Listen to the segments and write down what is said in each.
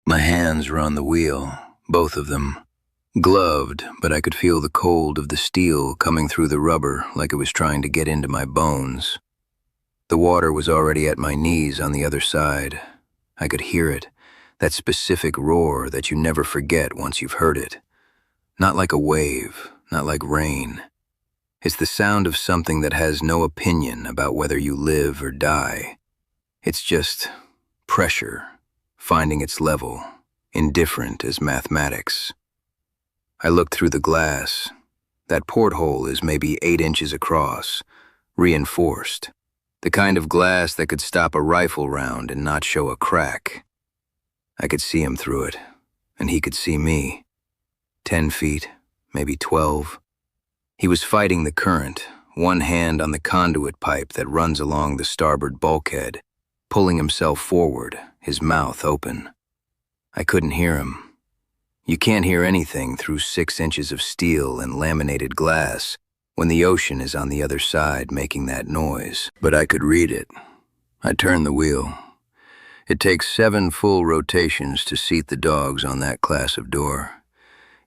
My hands were on the wheel, both of them. Gloved, but I could feel the cold of the steel coming through the rubber like it was trying to get into my bones. The water was already at my knees on the other side. I could hear it, that specific roar that you never forget once you've heard it. Not like a wave, not like rain. It's the sound of something that has no opinion about whether you live or die. It's just pressure, finding its level, indifferent as mathematics. I looked through the glass. That porthole is maybe 8 inches across, reinforced. The kind of glass that could stop a rifle round and not show a crack. I could see him through it, and he could see me. 10 feet, maybe 12. He was fighting the current, one hand on the conduit pipe that runs along the starboard bulkhead, pulling himself forward, his mouth open. I couldn't hear him. You can't hear anything through 6 inches of steel and laminated glass when the ocean is on the other side making that noise. But I could read it. I turned the wheel. It takes 7 full rotations to seat the dogs on that class of door.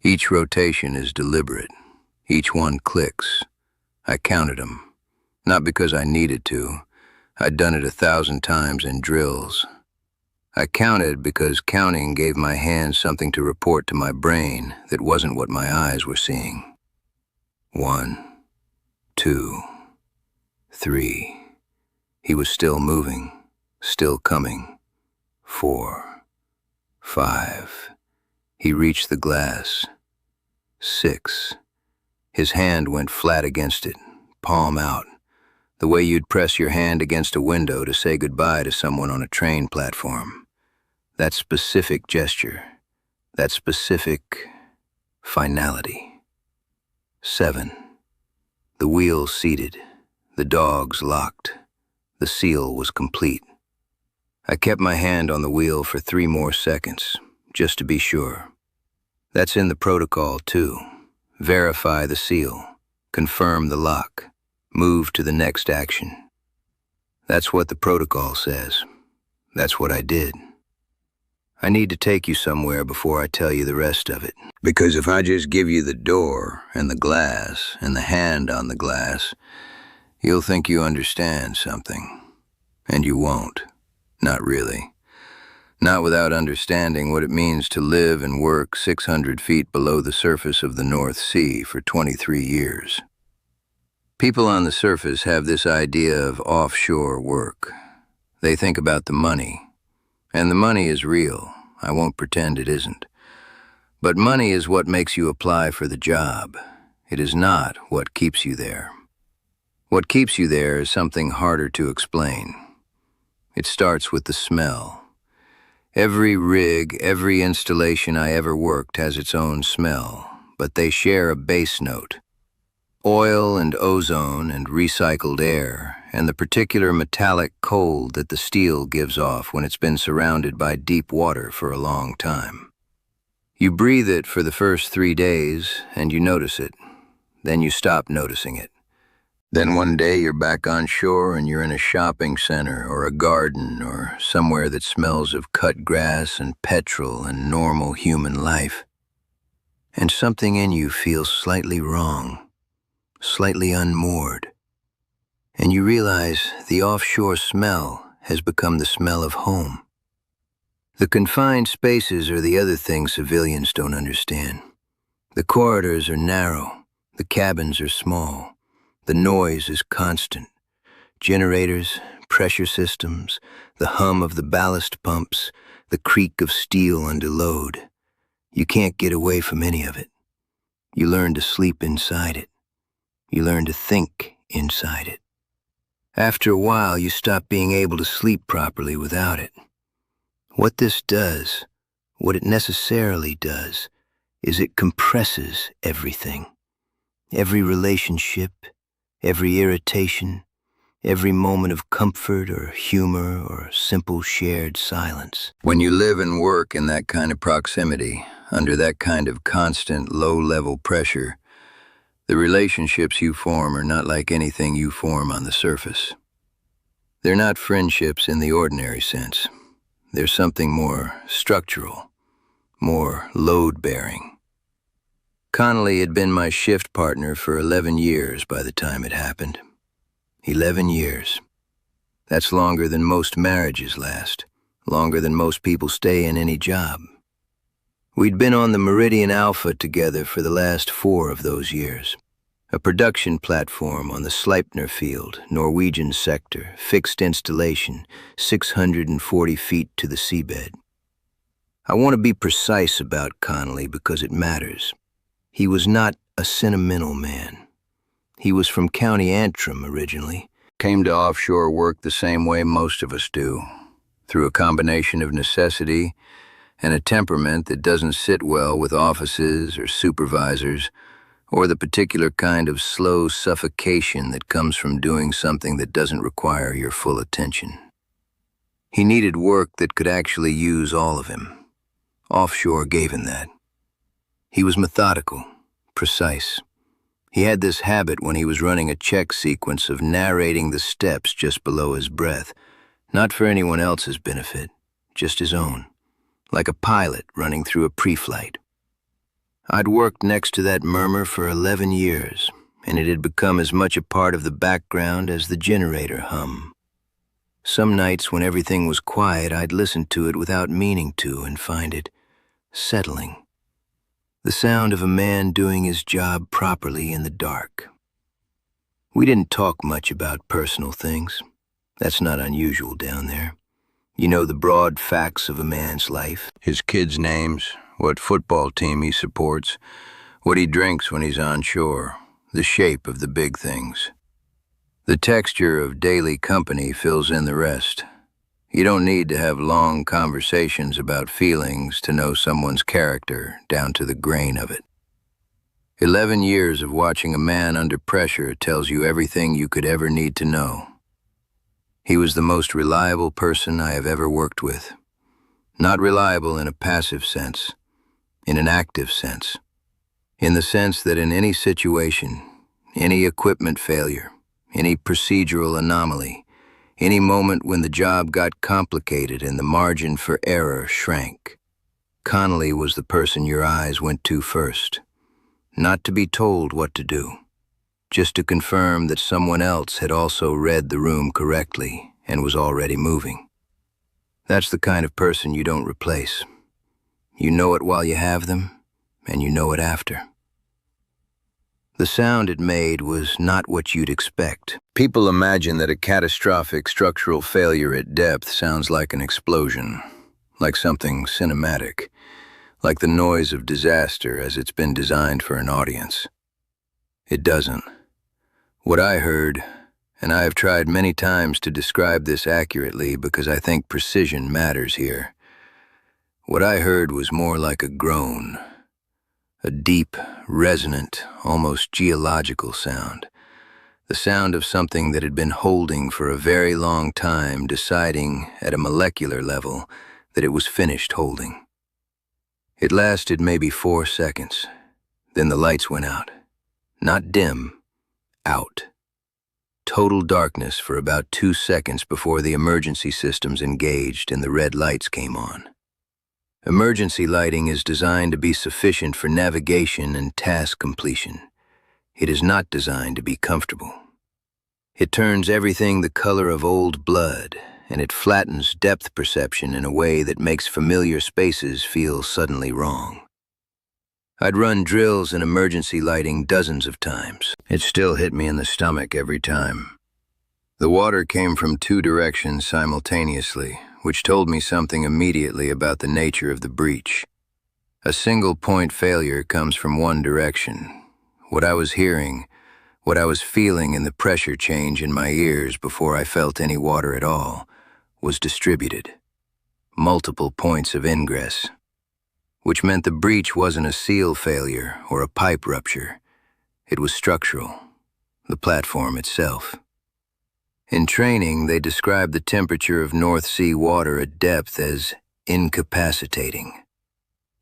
Each rotation is deliberate. Each one clicks. I counted them. Not because I needed to. I'd done it 1,000 times in drills. I counted because counting gave my hands something to report to my brain that wasn't what my eyes were seeing. 1, 2, 3. He was still moving, still coming. 4, 5. He reached the glass. 6. His hand went flat against it, palm out, the way you'd press your hand against a window to say goodbye to someone on a train platform. That specific gesture, that specific finality. 7. The wheel seated, the dogs locked. The seal was complete. I kept my hand on the wheel for 3 more seconds, just to be sure. That's in the protocol, too. Verify the seal, confirm the lock, move to the next action. That's what the protocol says. That's what I did. I need to take you somewhere before I tell you the rest of it. Because if I just give you the door and the glass and the hand on the glass, you'll think you understand something. And you won't. Not really. Not without understanding what it means to live and work 600 feet below the surface of the North Sea for 23 years. People on the surface have this idea of offshore work. They think about the money. And the money is real. I won't pretend it isn't. But money is what makes you apply for the job. It is not what keeps you there. What keeps you there is something harder to explain. It starts with the smell. Every rig, every installation I ever worked has its own smell, but they share a base note. Oil and ozone and recycled air, and the particular metallic cold that the steel gives off when it's been surrounded by deep water for a long time. You breathe it for the first 3 days, and you notice it. Then you stop noticing it. Then one day you're back on shore and you're in a shopping center or a garden or somewhere that smells of cut grass and petrol and normal human life. And something in you feels slightly wrong, slightly unmoored. And you realize the offshore smell has become the smell of home. The confined spaces are the other thing civilians don't understand. The corridors are narrow, the cabins are small, the noise is constant. Generators, pressure systems, the hum of the ballast pumps, the creak of steel under load. You can't get away from any of it. You learn to sleep inside it. You learn to think inside it. After a while, you stop being able to sleep properly without it. What this does, what it necessarily does, is it compresses everything. Every relationship, every irritation, every moment of comfort or humor or simple shared silence. When you live and work in that kind of proximity, under that kind of constant low-level pressure, the relationships you form are not like anything you form on the surface. They're not friendships in the ordinary sense. They're something more structural, more load-bearing. Connolly had been my shift partner for 11 years by the time it happened. 11 years. That's longer than most marriages last, longer than most people stay in any job. We'd been on the Meridian Alpha together for the last 4 of those years. A production platform on the Sleipner Field, Norwegian sector, fixed installation, 640 feet to the seabed. I want to be precise about Connolly because it matters. He was not a sentimental man. He was from County Antrim originally. Came to offshore work the same way most of us do, through a combination of necessity and a temperament that doesn't sit well with offices or supervisors, or the particular kind of slow suffocation that comes from doing something that doesn't require your full attention. He needed work that could actually use all of him. Offshore gave him that. He was methodical, precise. He had this habit when he was running a check sequence of narrating the steps just below his breath, not for anyone else's benefit, just his own, like a pilot running through a pre-flight. I'd worked next to that murmur for 11 years, and it had become as much a part of the background as the generator hum. Some nights when everything was quiet, I'd listen to it without meaning to and find it settling. The sound of a man doing his job properly in the dark. We didn't talk much about personal things. That's not unusual down there. You know the broad facts of a man's life. His kids' names, what football team he supports, what he drinks when he's on shore, the shape of the big things. The texture of daily company fills in the rest. You don't need to have long conversations about feelings to know someone's character down to the grain of it. 11 years of watching a man under pressure tells you everything you could ever need to know. He was the most reliable person I have ever worked with. Not reliable in a passive sense, in an active sense. In the sense that in any situation, any equipment failure, any procedural anomaly, any moment when the job got complicated and the margin for error shrank, Connolly was the person your eyes went to first. Not to be told what to do, just to confirm that someone else had also read the room correctly and was already moving. That's the kind of person you don't replace. You know it while you have them, and you know it after. The sound it made was not what you'd expect. People imagine that a catastrophic structural failure at depth sounds like an explosion, like something cinematic, like the noise of disaster as it's been designed for an audience. It doesn't. What I heard, and I have tried many times to describe this accurately because I think precision matters here. What I heard was more like a groan, a deep, resonant, almost geological sound. The sound of something that had been holding for a very long time, deciding at a molecular level that it was finished holding. It lasted maybe 4 seconds. Then the lights went out. Not dim, out. Total darkness for about 2 seconds before the emergency systems engaged and the red lights came on. Emergency lighting is designed to be sufficient for navigation and task completion. It is not designed to be comfortable. It turns everything the color of old blood, and it flattens depth perception in a way that makes familiar spaces feel suddenly wrong. I'd run drills in emergency lighting dozens of times. It still hit me in the stomach every time. The water came from 2 directions simultaneously, which told me something immediately about the nature of the breach. A single point failure comes from one direction. What I was hearing, what I was feeling in the pressure change in my ears before I felt any water at all, was distributed. Multiple points of ingress. Which meant the breach wasn't a seal failure or a pipe rupture. It was structural, the platform itself. In training, they described the temperature of North Sea water at depth as incapacitating.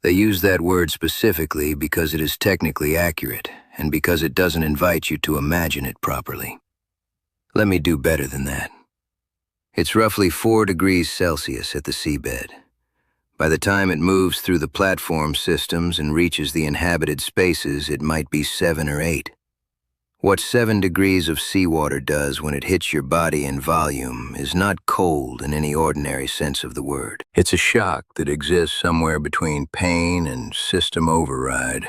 They use that word specifically because it is technically accurate and because it doesn't invite you to imagine it properly. Let me do better than that. It's roughly 4 degrees Celsius at the seabed. By the time it moves through the platform systems and reaches the inhabited spaces, it might be 7 or 8. What 7 degrees of seawater does when it hits your body in volume is not cold in any ordinary sense of the word. It's a shock that exists somewhere between pain and system override.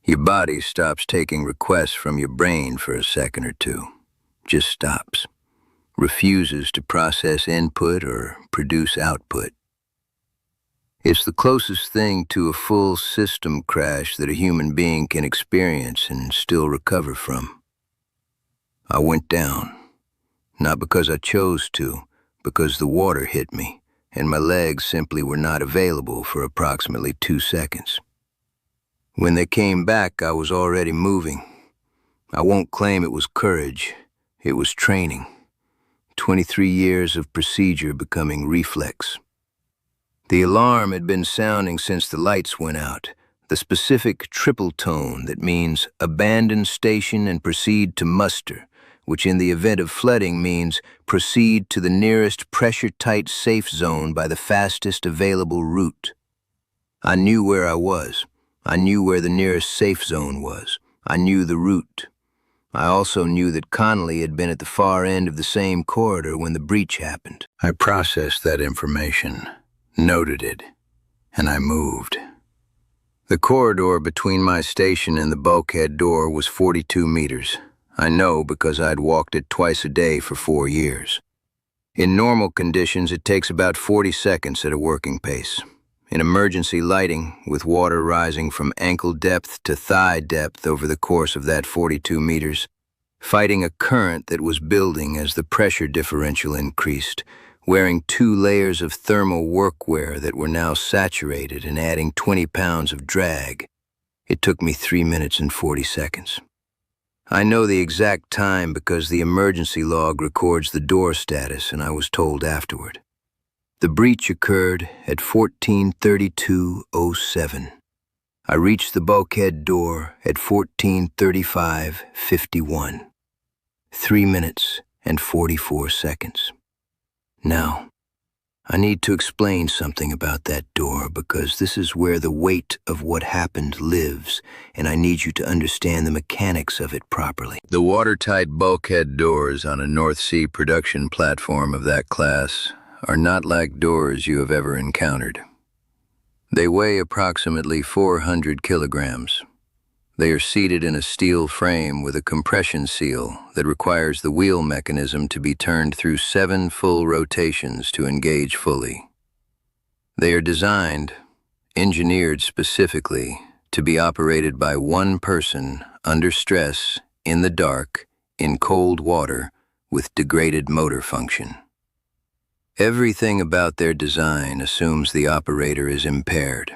Your body stops taking requests from your brain for a second or two. Just stops. Refuses to process input or produce output. It's the closest thing to a full system crash that a human being can experience and still recover from. I went down, not because I chose to, because the water hit me, and my legs simply were not available for approximately 2 seconds. When they came back, I was already moving. I won't claim it was courage, it was training. 23 years of procedure becoming reflex. The alarm had been sounding since the lights went out, the specific triple tone that means abandon station and proceed to muster, which in the event of flooding means proceed to the nearest pressure-tight safe zone by the fastest available route. I knew where I was. I knew where the nearest safe zone was. I knew the route. I also knew that Connolly had been at the far end of the same corridor when the breach happened. I processed that information, noted it, and I moved. The corridor between my station and the bulkhead door was 42 meters. I know because I'd walked it twice a day for 4 years. In normal conditions, it takes about 40 seconds at a working pace. In emergency lighting, with water rising from ankle depth to thigh depth over the course of that 42 meters, fighting a current that was building as the pressure differential increased, wearing 2 layers of thermal workwear that were now saturated and adding 20 pounds of drag, it took me 3 minutes and 40 seconds. I know the exact time because the emergency log records the door status, and I was told afterward. The breach occurred at 14:32:07. I reached the bulkhead door at 14:35:51. 3 minutes and 44 seconds. Now, I need to explain something about that door because this is where the weight of what happened lives, and I need you to understand the mechanics of it properly. The watertight bulkhead doors on a North Sea production platform of that class are not like doors you have ever encountered. They weigh approximately 400 kilograms. They are seated in a steel frame with a compression seal that requires the wheel mechanism to be turned through 7 full rotations to engage fully. They are designed, engineered specifically, to be operated by one person under stress, in the dark, in cold water, with degraded motor function. Everything about their design assumes the operator is impaired.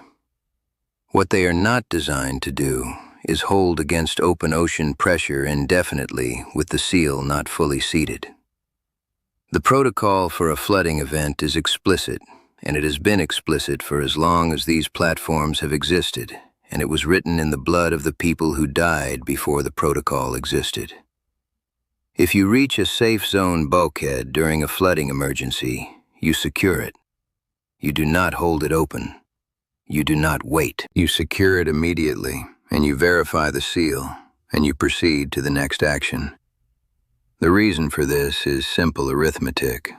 What they are not designed to do is hold against open ocean pressure indefinitely with the seal not fully seated. The protocol for a flooding event is explicit, and it has been explicit for as long as these platforms have existed, and it was written in the blood of the people who died before the protocol existed. If you reach a safe zone bulkhead during a flooding emergency, you secure it. You do not hold it open. You do not wait. You secure it immediately, and you verify the seal, and you proceed to the next action. The reason for this is simple arithmetic.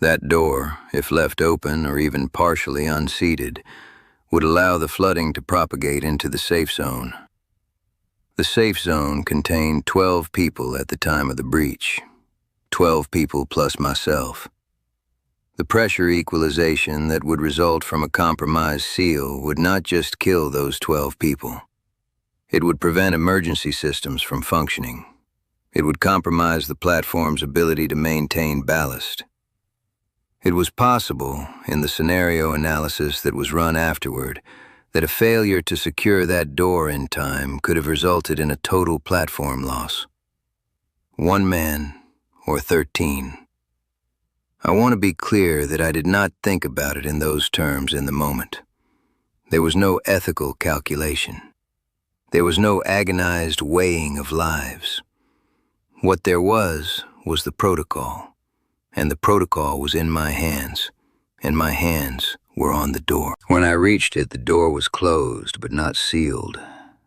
That door, if left open or even partially unseated, would allow the flooding to propagate into the safe zone. The safe zone contained 12 people at the time of the breach, 12 people plus myself. The pressure equalization that would result from a compromised seal would not just kill those 12 people. It would prevent emergency systems from functioning. It would compromise the platform's ability to maintain ballast. It was possible, in the scenario analysis that was run afterward, that a failure to secure that door in time could have resulted in a total platform loss. 1 man, or 13. I want to be clear that I did not think about it in those terms in the moment. There was no ethical calculation. There was no agonized weighing of lives. What there was the protocol, and the protocol was in my hands, and my hands were on the door. When I reached it, the door was closed but not sealed.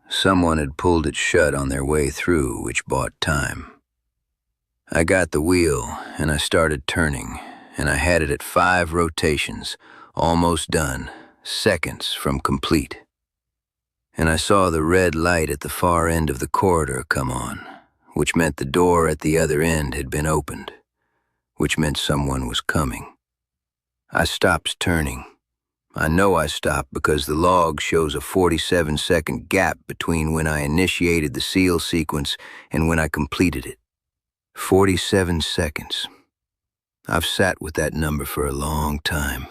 Someone had pulled it shut on their way through, which bought time. I got the wheel, and I started turning, and I had it at 5 rotations, almost done, seconds from complete. And I saw the red light at the far end of the corridor come on, which meant the door at the other end had been opened, which meant someone was coming. I stopped turning. I know I stopped because the log shows a 47-second gap between when I initiated the seal sequence and when I completed it. 47 seconds. I've sat with that number for a long time.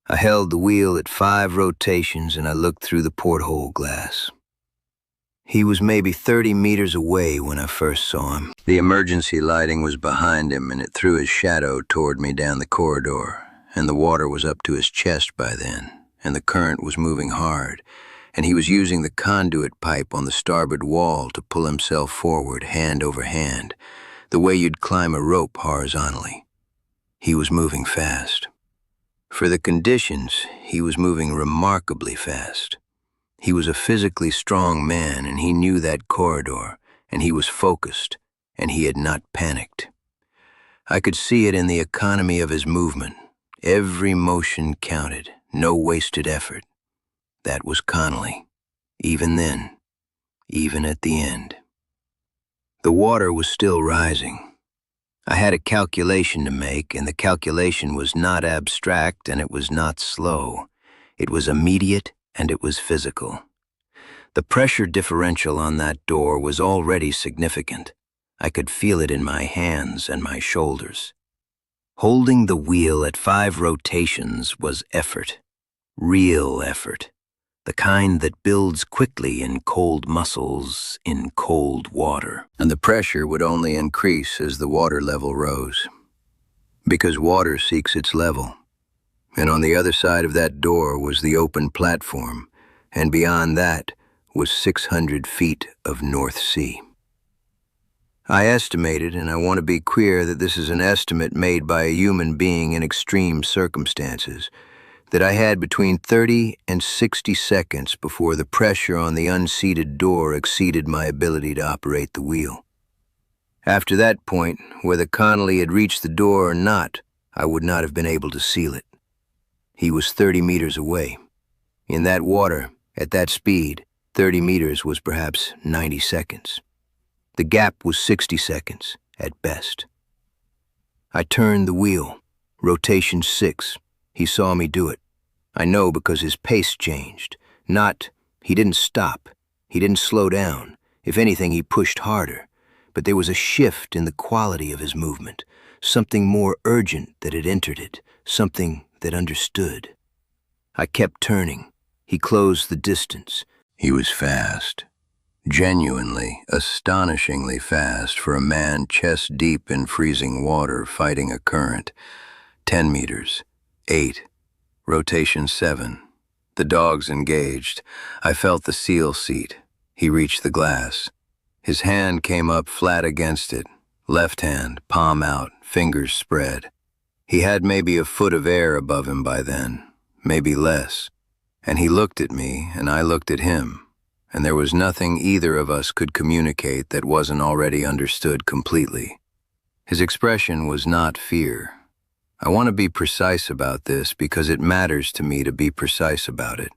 I held the wheel at 5 rotations and I looked through the porthole glass. He was maybe 30 meters away when I first saw him. The emergency lighting was behind him and it threw his shadow toward me down the corridor, and the water was up to his chest by then, and the current was moving hard, and he was using the conduit pipe on the starboard wall to pull himself forward hand over hand, the way you'd climb a rope horizontally. He was moving fast. For the conditions, he was moving remarkably fast. He was a physically strong man, and he knew that corridor, and he was focused, and he had not panicked. I could see it in the economy of his movement. Every motion counted, no wasted effort. That was Connolly, even then, even at the end. The water was still rising. I had a calculation to make, and the calculation was not abstract and it was not slow. It was immediate and it was physical. The pressure differential on that door was already significant. I could feel it in my hands and my shoulders. Holding the wheel at 5 rotations was effort, real effort, the kind that builds quickly in cold muscles, in cold water. And the pressure would only increase as the water level rose, because water seeks its level. And on the other side of that door was the open platform, and beyond that was 600 feet of North Sea. I estimated, and I want to be clear that this is an estimate made by a human being in extreme circumstances, that I had between 30 and 60 seconds before the pressure on the unseated door exceeded my ability to operate the wheel. After that point, whether Connolly had reached the door or not, I would not have been able to seal it. He was 30 meters away. In that water, at that speed, 30 meters was perhaps 90 seconds. The gap was 60 seconds, at best. I turned the wheel, rotation 6. He saw me do it. I know because his pace changed. He didn't stop. He didn't slow down. If anything, he pushed harder. But there was a shift in the quality of his movement, something more urgent that had entered it, something that understood. I kept turning. He closed the distance. He was fast. Genuinely, astonishingly fast for a man chest deep in freezing water fighting a current. 10 meters. 8. Rotation 7. The dogs engaged. I felt the seal seat. He reached the glass. His hand came up flat against it. Left hand, palm out, fingers spread. He had maybe a foot of air above him by then, maybe less. And he looked at me, and I looked at him. And there was nothing either of us could communicate that wasn't already understood completely. His expression was not fear. I want to be precise about this because it matters to me to be precise about it.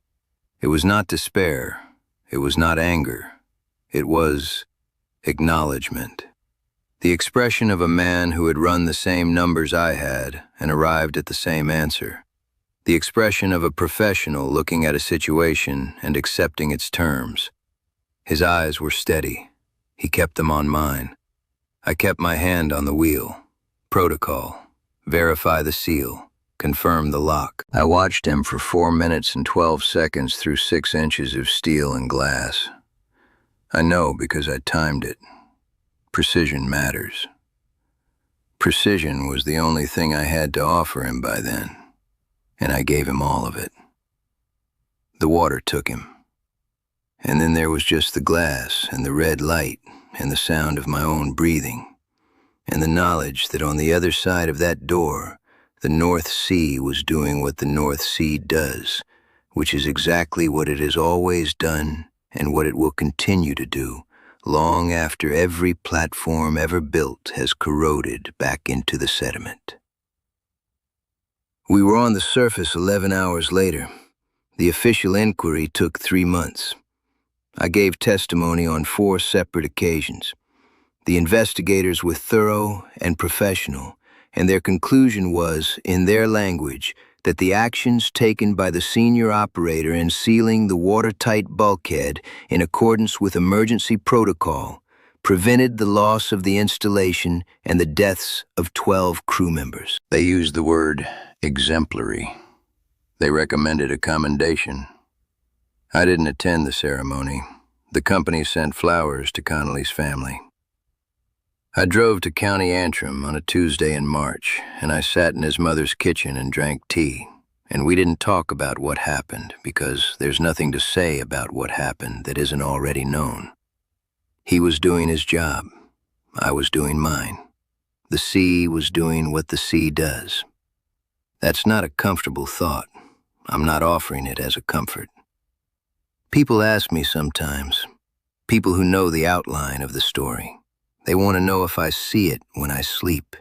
It was not despair. It was not anger. It was acknowledgement. The expression of a man who had run the same numbers I had and arrived at the same answer. The expression of a professional looking at a situation and accepting its terms. His eyes were steady. He kept them on mine. I kept my hand on the wheel. Protocol. Verify the seal. Confirm the lock. I watched him for 4 minutes and 12 seconds through 6 inches of steel and glass. I know because I timed it. Precision matters. Precision was the only thing I had to offer him by then. And I gave him all of it. The water took him. And then there was just the glass and the red light and the sound of my own breathing and the knowledge that on the other side of that door, The North Sea was doing what the North Sea does, which is exactly what it has always done and what it will continue to do, long after every platform ever built has corroded back into the sediment. We were on the surface 11 hours later. The official inquiry took 3 months. I gave testimony on 4 separate occasions. The investigators were thorough and professional, and their conclusion was, in their language, that the actions taken by the senior operator in sealing the watertight bulkhead in accordance with emergency protocol prevented the loss of the installation and the deaths of 12 crew members. They used the word exemplary. They recommended a commendation. I didn't attend the ceremony. The company sent flowers to Connolly's family. I drove to County Antrim on a Tuesday in March, and I sat in his mother's kitchen and drank tea. And we didn't talk about what happened, because there's nothing to say about what happened that isn't already known. He was doing his job. I was doing mine. The sea was doing what the sea does. That's not a comfortable thought. I'm not offering it as a comfort. People ask me sometimes, people who know the outline of the story. They want to know if I see it when I sleep,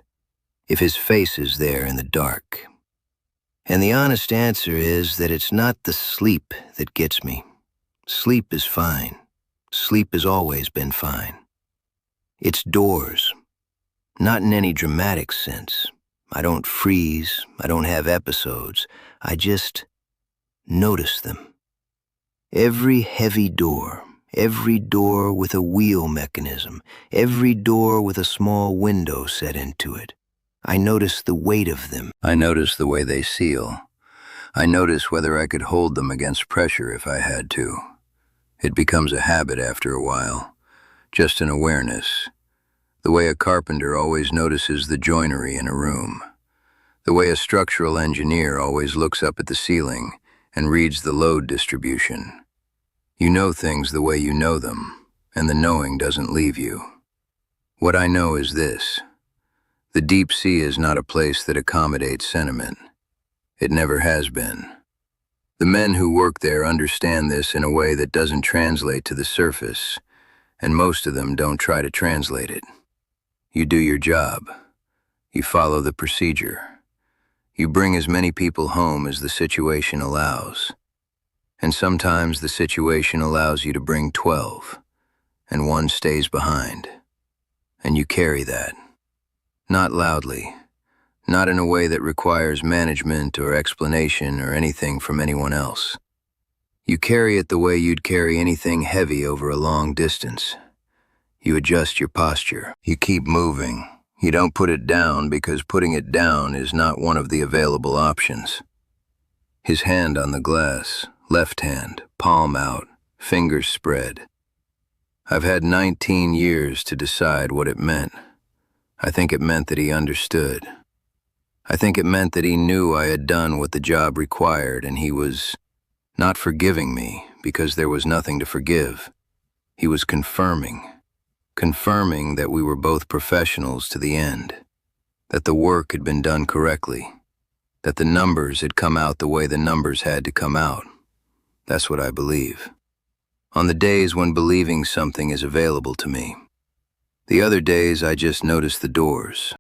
if his face is there in the dark. And the honest answer is that it's not the sleep that gets me. Sleep is fine. Sleep has always been fine. It's doors. Not in any dramatic sense. I don't freeze. I don't have episodes. I just notice them. Every heavy door. Every door with a wheel mechanism, every door with a small window set into it. I notice the weight of them. I notice the way they seal. I notice whether I could hold them against pressure if I had to. It becomes a habit after a while, just an awareness. The way a carpenter always notices the joinery in a room. The way a structural engineer always looks up at the ceiling and reads the load distribution. You know things the way you know them, and the knowing doesn't leave you. What I know is this. The deep sea is not a place that accommodates sentiment. It never has been. The men who work there understand this in a way that doesn't translate to the surface, and most of them don't try to translate it. You do your job. You follow the procedure. You bring as many people home as the situation allows. And sometimes the situation allows you to bring 12, and one stays behind. And you carry that. Not loudly, not in a way that requires management or explanation or anything from anyone else. You carry it the way you'd carry anything heavy over a long distance. You adjust your posture. You keep moving. You don't put it down because putting it down is not one of the available options. His hand on the glass. Left hand, palm out, fingers spread. I've had 19 years to decide what it meant. I think it meant that he understood. I think it meant that he knew I had done what the job required, and he was not forgiving me because there was nothing to forgive. He was confirming that we were both professionals to the end, that the work had been done correctly, that the numbers had come out the way the numbers had to come out. That's what I believe. On the days when believing something is available to me. The other days I just notice the doors.